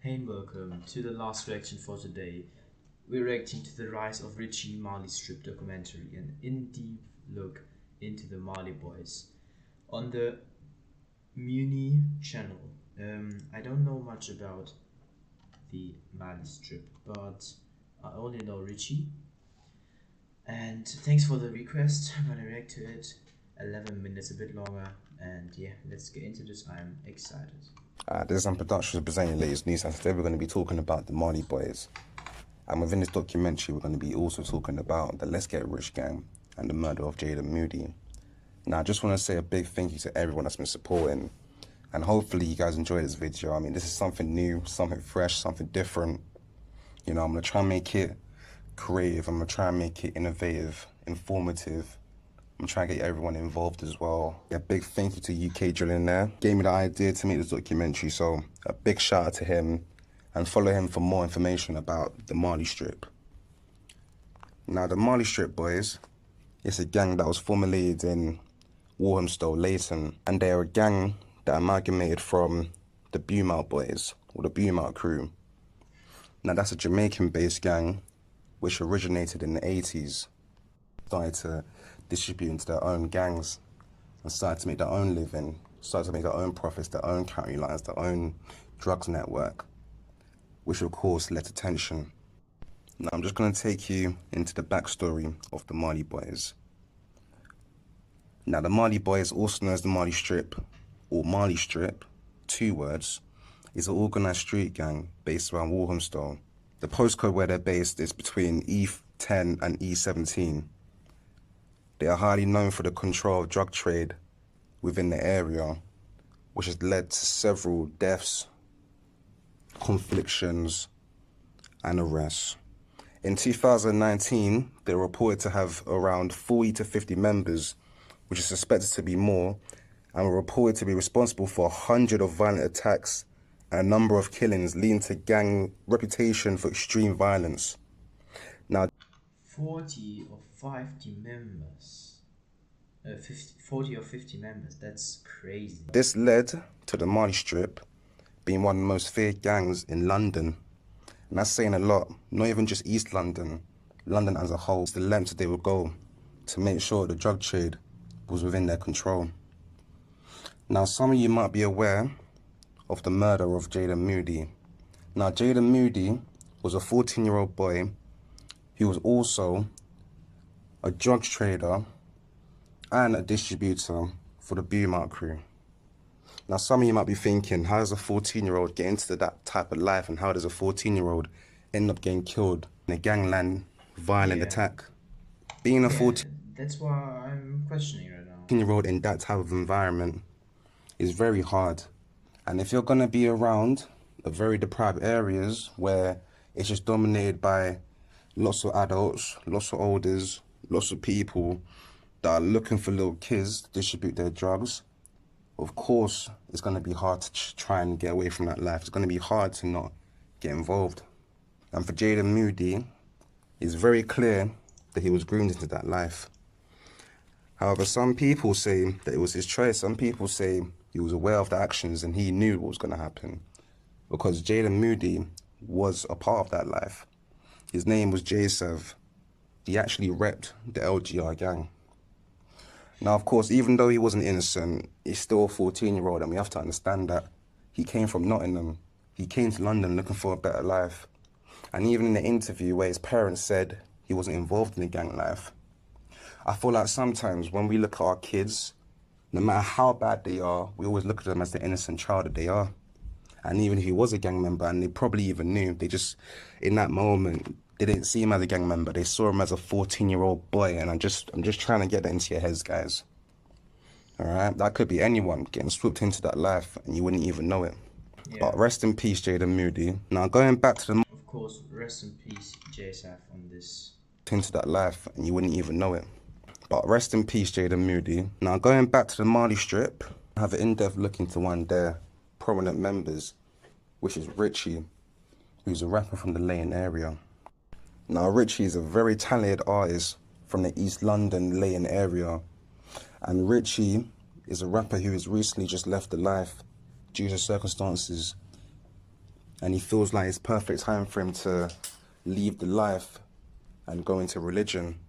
Hey and welcome to the last reaction for today. We're reacting to the rise of Richi Marley strip documentary, an in-deep look into the Marley boys on the Muni channel. I don't know much about the Marley strip, but I only know Richi. And thanks for the request. I'm gonna react to it. 11 minutes, a bit longer, and yeah, let's get into this. I'm excited. This is Productions presenting latest news, and today we're going to be talking about the Marley Boys. And within this documentary, we're going to be also talking about the Let's Get Rich gang and the murder of Jada Moody. Now, I just want to say a big thank you to everyone that's been supporting, and hopefully you guys enjoy this video. I mean, this is something new, something fresh, something different. You know, I'm going to try and make it creative, I'm going to try and make it innovative, informative. I'm trying to get everyone involved as well. A big thank you to UK Drilling there. Gave me the idea to make this documentary, so a big shout out to him, and follow him for more information about the Marley Strip. Now, the Marley Strip boys, it's a gang that was formulated in Walthamstow, Leighton, and they are a gang that amalgamated from the Beaumont boys, or the Beaumont crew. Now, that's a Jamaican-based gang which originated in the 80s, started to distribute into their own gangs and started to make their own living, started to make their own profits, their own county lines, their own drugs network, which of course led to tension. Now I'm just going to take you into the backstory of the Marley Boys. Now the Marley Boys, also known as the Marley Strip, or Marley Strip, two words, is an organised street gang based around Walthamstow. The postcode where they're based is between E10 and E17. They are highly known for the control of drug trade within the area, which has led to several deaths, conflictions, and arrests. In 2019, they were reported to have around 40 to 50 members, which is suspected to be more, and were reported to be responsible for 100 of violent attacks and a number of killings, leading to gang reputation for extreme violence. Now, 40 or 50 members. 40 or 50 members, that's crazy. This led to the Marley Strip being one of the most feared gangs in London. And that's saying a lot, not even just East London, London as a whole. It's the lengths that they would go to make sure the drug trade was within their control. Now, some of you might be aware of the murder of Jada Moody. Now, Jada Moody was a 14-year-old boy. He was also a drugs trader and a distributor for the Beaumont crew. Now, some of you might be thinking, how does a 14-year-old get into that type of life, and how does a 14-year-old end up getting killed in a gangland violent attack? Being a 14... That's why I'm questioning right now. 14-year-old in that type of environment is very hard. And if you're going to be around the very deprived areas where it's just dominated by lots of adults, lots of elders, lots of people that are looking for little kids to distribute their drugs, of course, it's going to be hard to try and get away from that life. It's going to be hard to not get involved. And for Jada Moody, it's very clear that he was groomed into that life. However, some people say that it was his choice. Some people say he was aware of the actions and he knew what was going to happen, because Jada Moody was a part of that life. His name was J-Sev. He actually repped the LGR gang. Now, of course, even though he wasn't innocent, he's still a 14-year-old, and we have to understand that he came from Nottingham. He came to London looking for a better life. And even in the interview where his parents said he wasn't involved in the gang life, I feel like sometimes when we look at our kids, no matter how bad they are, we always look at them as the innocent child that they are. And even if he was a gang member, and they probably even knew, they just, in that moment, they didn't see him as a gang member. They saw him as a 14-year-old boy, and I'm just trying to get that into your heads, guys. All right? That could be anyone getting swooped into that life, and you wouldn't even know it. Yeah. But rest in peace, Jada Moody. Now, going back to the... Of course, rest in peace, J-Sev, on this. Into that life, and you wouldn't even know it. But rest in peace, Jada Moody. Now, going back to the Marley Strip, I have an in-depth look into one of their prominent members, which is Richi, who's a rapper from the Leighton area. Now, Richi is a very talented artist from the East London, Leighton area. And Richi is a rapper who has recently just left the life due to circumstances and he feels like it's perfect time for him to leave the life and go into religion.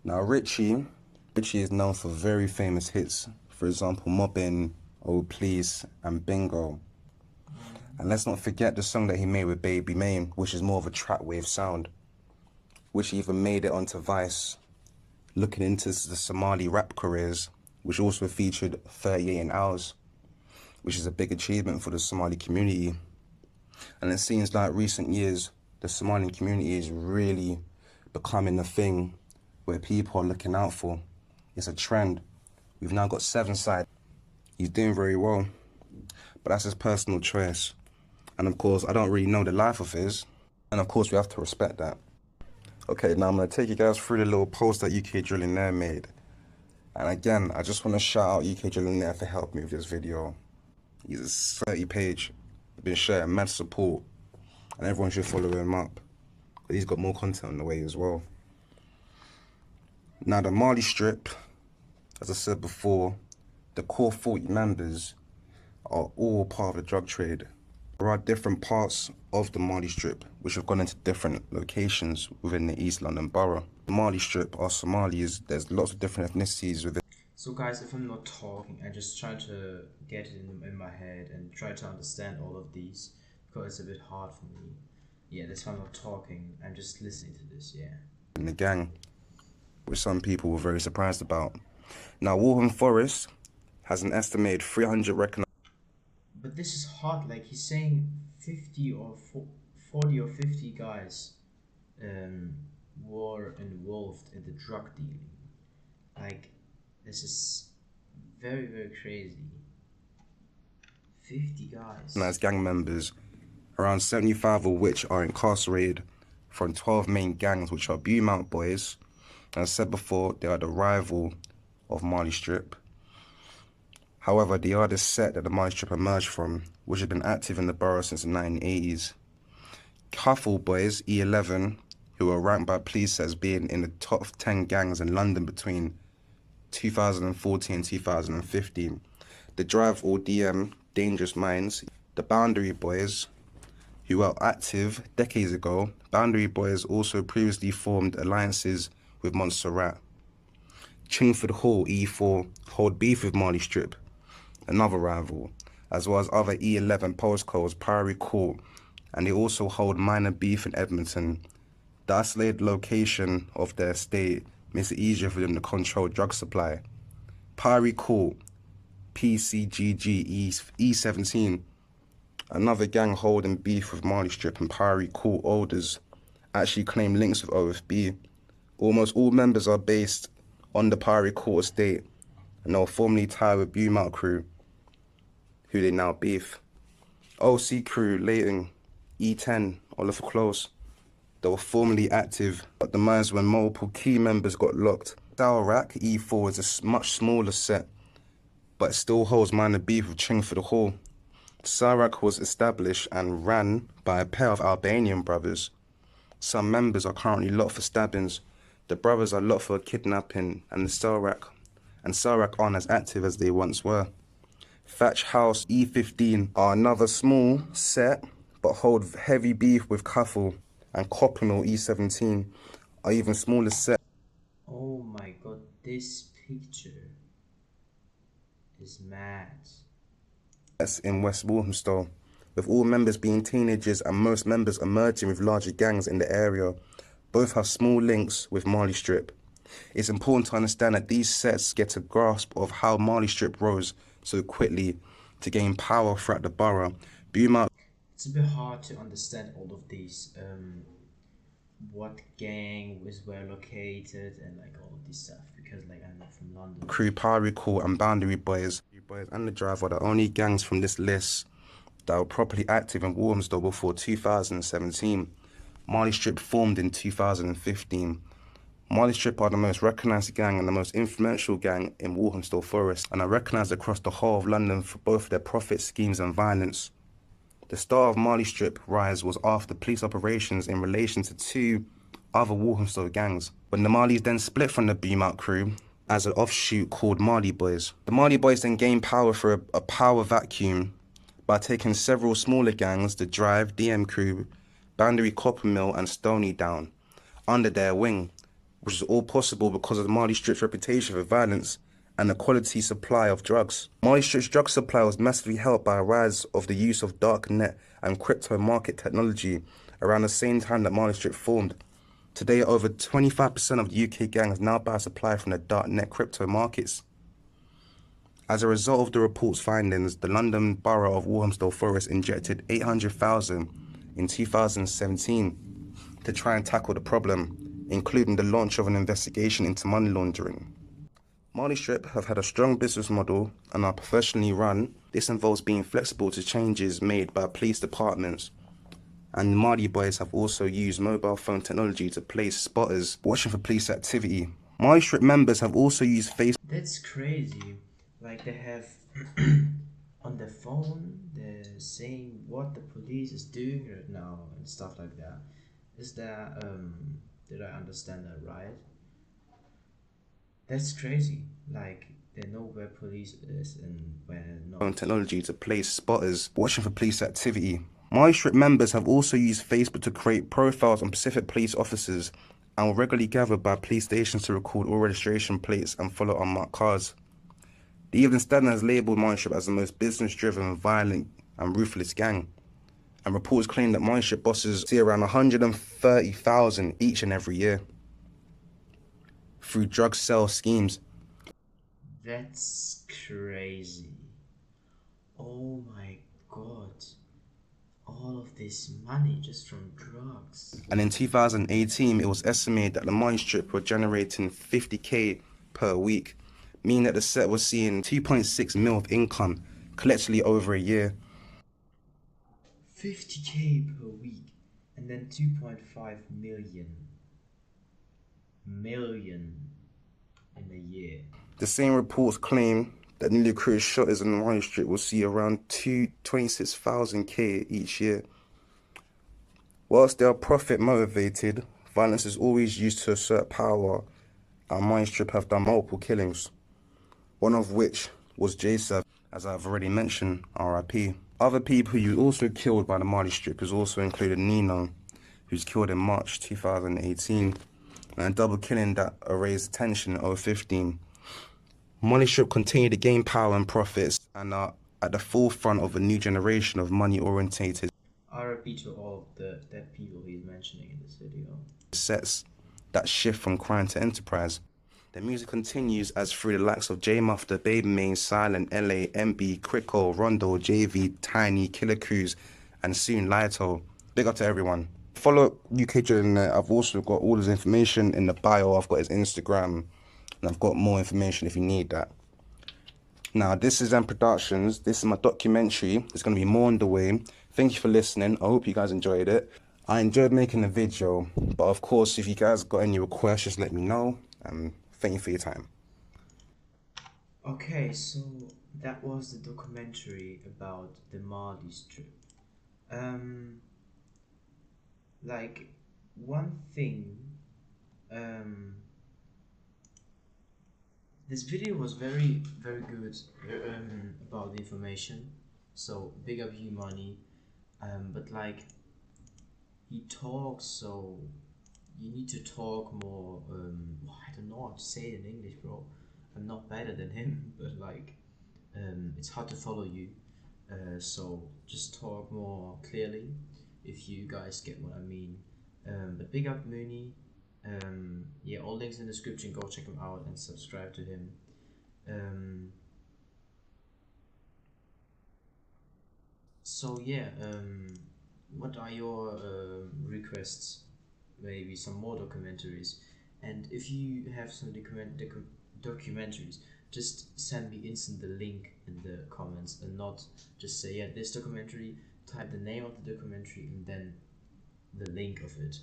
Now Richi is known for very famous hits, for example Mobbin, Oh Please and Bingo. And let's not forget the song that he made with Baby Mane, which is more of a trap wave sound, which even made it onto Vice, looking into the Somali rap careers, which also featured 38 Hours, which is a big achievement for the Somali community. And it seems like recent years, the Somali community is really becoming a thing where people are looking out for. It's a trend. We've now got 7 Side. He's doing very well, but that's his personal choice. And of course, I don't really know the life of his, and of course we have to respect that. Okay, now I'm going to take you guys through the little post that UK Drillionaire made. And again, I just want to shout out UK Drillionaire for helping me with this video. He's a 30 page, been sharing mad support, and everyone should follow him up. But he's got more content on the way as well. Now the Mali Strip, as I said before, the core 40 members are all part of the drug trade. There are different parts of the Mali Strip which have gone into different locations within the East London borough. The Mali Strip are Somalis. There's lots of different ethnicities within. So guys, if I'm not talking, I just try to get it in my head and try to understand all of these, because it's a bit hard for me. Yeah, that's why I'm not talking, I'm just listening to this, yeah. In the gang, which some people were very surprised about. Now Waltham Forest has an estimated 300 recognized. But this is hard, like he's saying 50 or 40 or 50 guys were involved in the drug dealing. Like, this is very, very crazy. 50 guys. As gang members, around 75 of which are incarcerated from 12 main gangs, which are Beaumont Boys. And as I said before, they are the rival of Mali Strip. However, they are the set that the Mali Strip emerged from, which has been active in the borough since the 1980s. Cuffle Boys, E11, who are ranked by police as being in the top 10 gangs in London between 2014 and 2015. The Drive or DM, Dangerous Minds. The Boundary Boys, who were active decades ago. Boundary Boys also previously formed alliances with Montserrat. Chingford Hall, E4, hold beef with Mali Strip, another rival, as well as other E11 postcodes, Priory Court, and they also hold minor beef in Edmonton. The isolated location of their estate makes it easier for them to control drug supply. Priory Court, PCGG E17, another gang holding beef with Mali Strip and Priory Court holders actually claim links with OFB. Almost all members are based on the Priory Court estate and they were formerly tied with Beaumont Crew, who they now beef. OC Crew, Leighton, E10, Oliver Close, they were formerly active, but demised when multiple key members got locked. Dalrack, E4, is a much smaller set, but it still holds minor beef with Chingford Hall. Sarak was established and ran by a pair of Albanian brothers. Some members are currently locked for stabbings. The brothers are locked for kidnapping, and Sarak aren't as active as they once were. Thatch House, E15, are another small set, but hold heavy beef with Cuffle, and Coppenall, E17, are even smaller set. Oh my god, this picture is mad. That's in West Walthamstow, with all members being teenagers and most members emerging with larger gangs in the area. Both have small links with Mali Strip. It's important to understand that these sets get a grasp of how Mali Strip rose so quickly to gain power throughout the borough. Beaumont. It's a bit hard to understand all of these, what gang was where located and like all of this stuff, because like I'm not from London. Crew, Priory Court and Boundary Boys and the Drive are the only gangs from this list that were properly active in Walthamstow before 2017. Mali Strip formed in 2015. Mali Strip are the most recognised gang and the most influential gang in Walthamstow Forest, and are recognised across the whole of London for both their profit schemes and violence. The start of Mali Strip rise was after police operations in relation to 2 other Walthamstow gangs, when the Malis then split from the Beaumont Crew as an offshoot called Mali Boys. The Mali Boys then gained power through a power vacuum by taking several smaller gangs, the Drive, DM Crew, Boundary Copper Mill and Stony down, under their wing, which is all possible because of the Marley Strip's reputation for violence and the quality supply of drugs. Marley Strip's drug supply was massively helped by a rise of the use of dark net and crypto market technology around the same time that Marley Strip formed. Today, over 25% of the UK gangs now buy supply from the dark net crypto markets. As a result of the report's findings, the London Borough of Walthamstow Forest injected 800,000 in 2017 to try and tackle the problem, including the launch of an investigation into money laundering. Marley Strip have had a strong business model and are professionally run. This involves being flexible to changes made by police departments. And Marley Boys have also used mobile phone technology to place spotters watching for police activity. Marley Strip members have also used Facebook. That's crazy. Like they have on their phone, they're saying what the police is doing right now and stuff like that. Is that did I understand that right? That's crazy. Like they know where police is and where not. Technology to place spotters watching for police activity. Marley Strip members have also used Facebook to create profiles on specific police officers and will regularly gather by police stations to record all registration plates and follow unmarked cars. The Evening Standard has labelled Marley Strip as the most business-driven, violent and ruthless gang. And reports claim that Marley Strip bosses see around 130,000 each and every year through drug sale schemes. That's crazy. Oh my god. All of this money just from drugs. And in 2018, it was estimated that the Marley Strip were generating 50k per week, meaning that the set was seeing 2.6 mil of income collectively over a year. 50k per week and then 2.5 million in a year. The same reports claim that newly recruited shotters in the Marley Strip will see around 26,000k each year. Whilst they are profit motivated, violence is always used to assert power, and Marley Strip have done multiple killings, one of which was J7, as I've already mentioned, RIP. Other people who were also killed by the Marley Strip is also included Nino, who's killed in March 2018, and a double killing that raised attention in 2015. Marley Strip continue to gain power and profits and are at the forefront of a new generation of money-orientated RIP to all of the dead people he's mentioning in this video. Sets that shift from crime to enterprise. The music continues as through the likes of J Muff, Baby Main, Silent, LA, MB, Crickle, Rondo, JV, Tiny, Killer Cruise, and soon Lito. Big up to everyone. Follow UK Journal. I've also got all his information in the bio. I've got his Instagram, and I've got more information if you need that. Now, this is M Productions. This is my documentary. There's going to be more on the way. Thank you for listening. I hope you guys enjoyed it. I enjoyed making the video, but of course, if you guys got any requests, just let me know. And thank you for your time. Okay, so that was the documentary about the Marley Strip. Like one thing, this video was very good about the information. So big up you, Money. But like he talks, so you need to talk more. I don't know how to say it in English, bro. I'm not better than him, but like it's hard to follow you. So just talk more clearly if you guys get what I mean. But big up Mooney. Yeah, all links in the description. Go check him out and subscribe to him. So yeah, what are your requests? Maybe some more documentaries, and if you have some documentaries, just send me instant the link in the comments and not just say, yeah, this documentary, type the name of the documentary and then the link of it.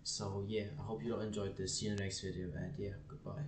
So yeah, I hope you all enjoyed this. See you in the next video, and yeah, goodbye.